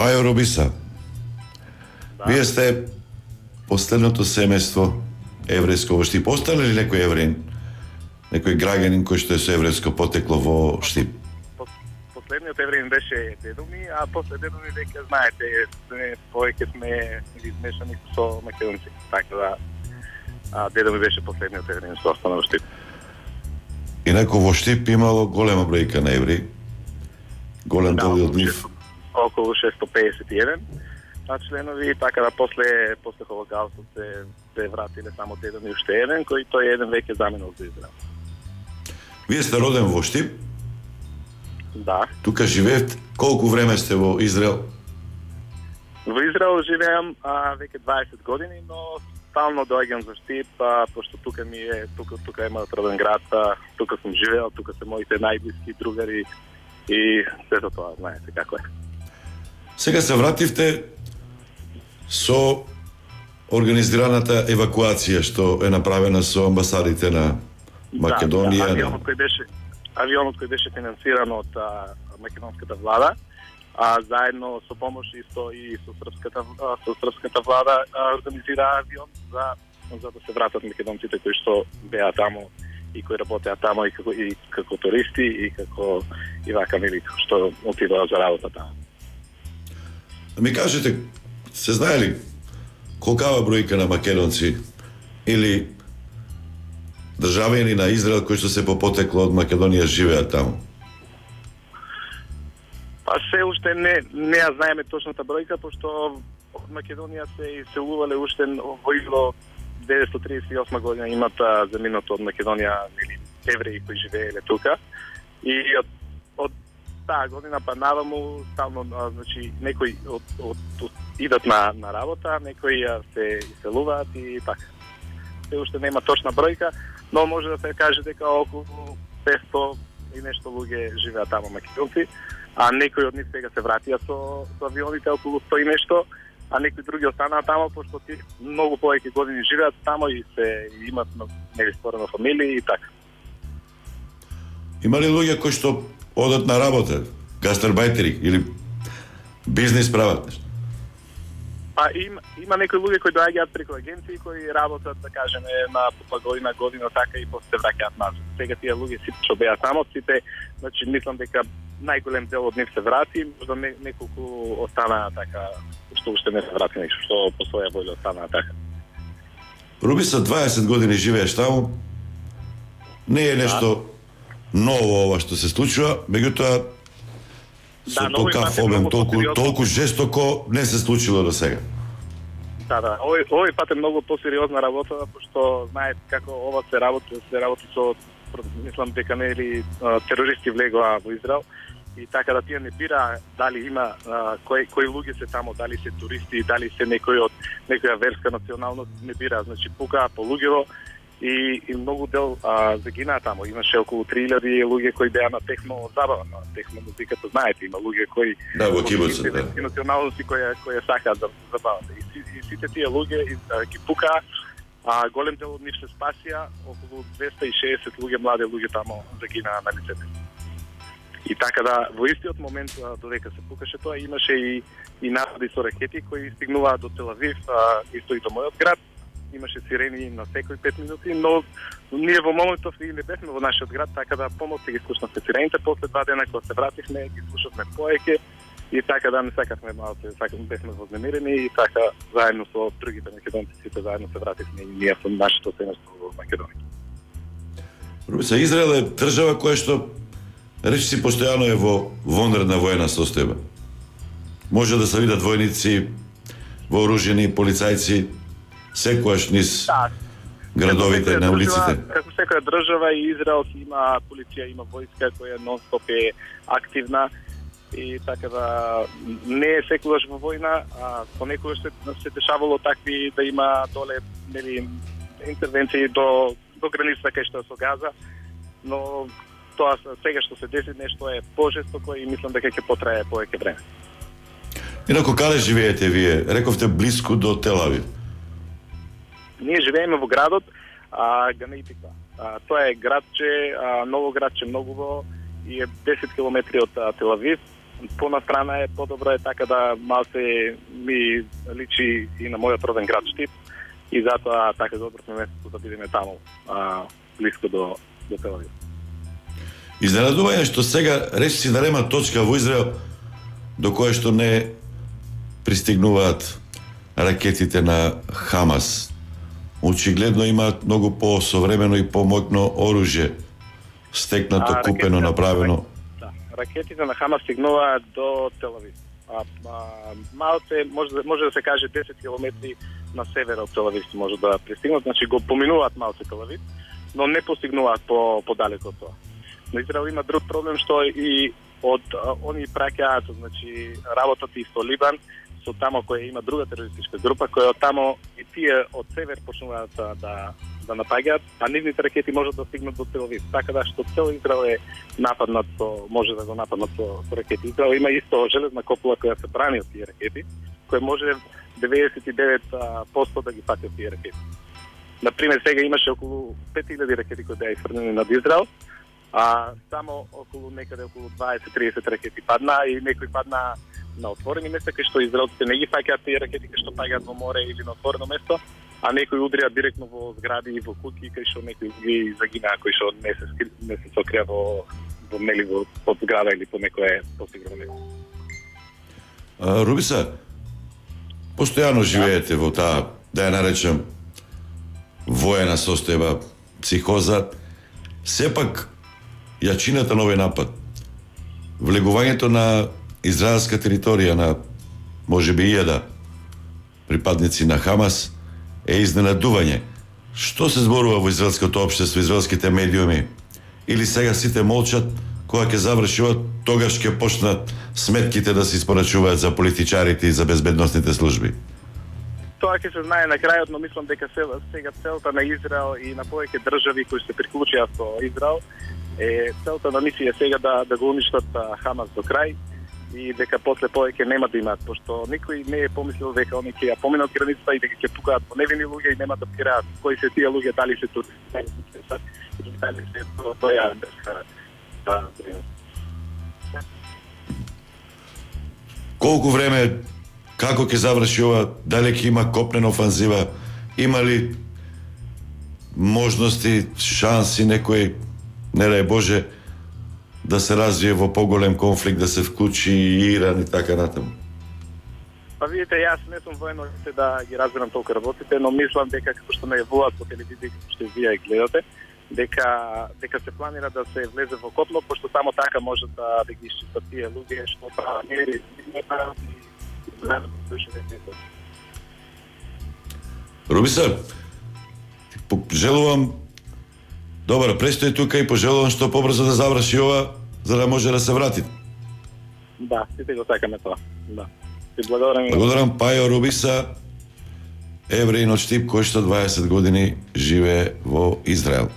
Ајо Рубиса, Да. вие сте последното семејство еврејско во Штип. Остане ли некој евреин, некој граѓанин кој што е со еврејско потекло во Штип? Последниот евреин беше дедо ми, а после дедо ми веќе знаете, повеќе сме измешани со македонци. Така да, дедо ми беше последниот евреин што остана во Штип. Инаку во Штип имало голема бројка на евреи. Голем дел од нив. Околу 651 членови, така да после Холокаустот се вратиле само дедо ми уште еден, кој тој еден веќе заминал за Израел. Вие сте роден во Штип? Да. Тука живеевте? Колку време сте во Израел? Во Израел живеам веќе 20 години, но стално доаѓам за Штип, пошто тука ми е, тука е мојот роден град, тука сум живеел, тука се моите најблиски другари и сето тоа, знаете како е. Сега се вративте со организираната евакуација што е направена со амбасадите на Македонија. Да, авионот кој беше финансиран од македонската влада, заедно со помош и со српската влада организира авион за да се вратат македонците кои што беа таму и кои работеа таму и како туристи и како и вака нели што отидоа за работа таму. Ми кажете, се знае ли колкава бројка на македонци или државјани на Израел кои што се по потекло од Македонија живеат таму? Се уште не ја знаеме точната бројка, пошто од Македонија се иселувале уште во 1938 година имат заминато од Македонија евреи кои живееле тука и од таа година па наваму стално значи некои идат на работа, некои се иселуваат и така. Се уште нема точна бројка, но може да се каже дека околу 500 и нешто луѓе живеат таму македонци, а некои од нив сега се вратија со авионите околу 100 и нешто, а некои други останаа таму пошто ти многу повеќе години живеат таму и се имат нели створена фамилија и така. Има ли луѓе кои што одат на работа, гастарбајтери или бизнис прават? Има некои луѓе кои доаѓаат преку агенции кои работат, да кажеме, на година така и после се враќаат назад. Сега тие луѓе сите што беа таму, сите, значи мислам дека најголем дел од нив се врати, можда неколку останаа така што уште не се врати, што по своја волја останаа така. Рубиса, 20 години живееш таму. Не е нешто ново ова што се случува, меѓутоа со толкав обем, толку жестоко не се случило до сега. Да, овој пат е многу посериозна работа, пошто знаете како ова се работи со, мислам дека нели терористи влегоа во Израел и така да тие не бира дали има кои луѓе се таму, дали се туристи, дали се некоја верска националност, не бира, значи пукаа по луѓево и многу дел загинаа таму. Имаше околу 3000 луѓе кои беа на техно забава, на техно музиката, знаете, има луѓе кои во кибуцот, да. Националности кои сакаат да забават. И сите тие луѓе ги пукаа, голем дел од нив се спасија, околу 260 луѓе, млади луѓе таму загинаа на лицето. И така да, во истиот момент додека се пукаше тоа, имаше и напади со ракети кои стигнуваа до Тел Авив, исто и до мојот град. Имаше сирени на секои 5 минути, но ние во моментов и не бевме во нашиот град, така да помалку ги слушнавме сирените, после 2 дена кога се вративме, ги слушавме повеќе и така да не сакавме малку, бевме вознемирени и така заедно со другите македонци сите заедно се вративме и ние со нашето семејство во Македонија. Рубиса, Израел е држава која што речиси постојано е во вонредна воена состојба. Може да се видат војници, вооружени полицајци секојаш низ градовите, на улиците. Како секоја држава и Израел има полиција, има војска која нон-стоп е активна и така да не е секогаш во војна, понекогаш се дешавало такви да има доле нели интервенции до границата кај што е со Газа, но тоа сега што се деси нешто е пожестоко и мислам дека ќе потрае повеќе време. Инаку каде живеете вие? Рековте блиску до Тел Авив. Ние живееме во градот Ганеитика. Тоа е градче, ново градче многу и е 10 километри од Тел Авив. понастрана е подобро е така да малце ми личи и на мојот роден град Штип и затоа така го одбравме местото да бидеме таму, блиско до Тел Авив. Изненадување што сега речиси да нема точка во Израел до кое што не пристигнуваат ракетите на Хамас. Очигледно имаат многу по-современо и по-моќно оружје, стекнато, купено, направено. Да, ракетите на Хамас стигнуваат до Тел Авив. Малце, може да се каже 10 километри на север од Тел Авив може да пристигнат, значи го поминуваат малце Тел Авив, но не постигнуваат подалеку од тоа. Но Израел има друг проблем што и од они праќаат, значи работата и со Либан, со тамо која има друга терористичка група која од тамо и тие од север почнуваат да напаѓаат, а нивните ракети можат да стигнат до Тел Авив. Така да што цел Израел е нападнат може да го нападнат со ракети. Израел има исто железна копула која се брани од тие ракети, која може 99% да ги фати од тие ракети. Например, сега имаше околу 5000 ракети кои беа изфрлени над Израел, само околу 20-30 ракети падна и некои падна на отворени места кај што израелците не ги фаќаат тие ракети кај што паѓаат во море или на отворено место, а некои удрија директно во згради и во куќи кај што некои ги загинаа кои што не се сокрија во под зграда или по некое посигурно место. Рубиса, постојано живеете во таа, да ја наречем, воена состојба, психоза. Сепак, јачината на овој напад, влегувањето на израелска територија на можеби 1000 припадници на Хамас е изненадување. Што се зборува во израелското општество, израелските медиуми? Или сега сите молчат, кога ќе заврши тогаш ќе почнат сметките да се испорачуваат за политичарите и за безбедносните служби? Тоа ќе се знае на крајот, но мислам дека сега целта на Израел и на повеќе држави кои се приклучија со Израел е целта на мисија сега да го уништат Хамас до крај и дека после повеќе нема да имаат, пошто никој не е помислил дека они ќе ја поминат границата и дека ќе пукаат по невини луѓе и нема да пираат кои се тие луѓе, дали се туристи, дали се тоа Колку време, како ќе заврши ова, дали ќе има копнена офанзива, има ли можности, шанси некој, не дај Боже, да се развие во поголем конфликт, да се вклучи и Иран и така натаму? Па видите, јас не сум воено да ги разбирам толку работите, но мислам дека како што најавуваат по телевизија, како што вие гледате, дека се планира да се влезе во котло, пошто само така може да ги исчистат тие луѓе што прават не прават и Рубиса, пожелувам добро престој тука и пожелувам што побрзо да заврши ова, за да може да се врати. Да, сите го сакаме тоа. Да. Ти благодарам. Благодарам Пајо Рубиса, евреин од Штип, кој што 20 години живее во Израел.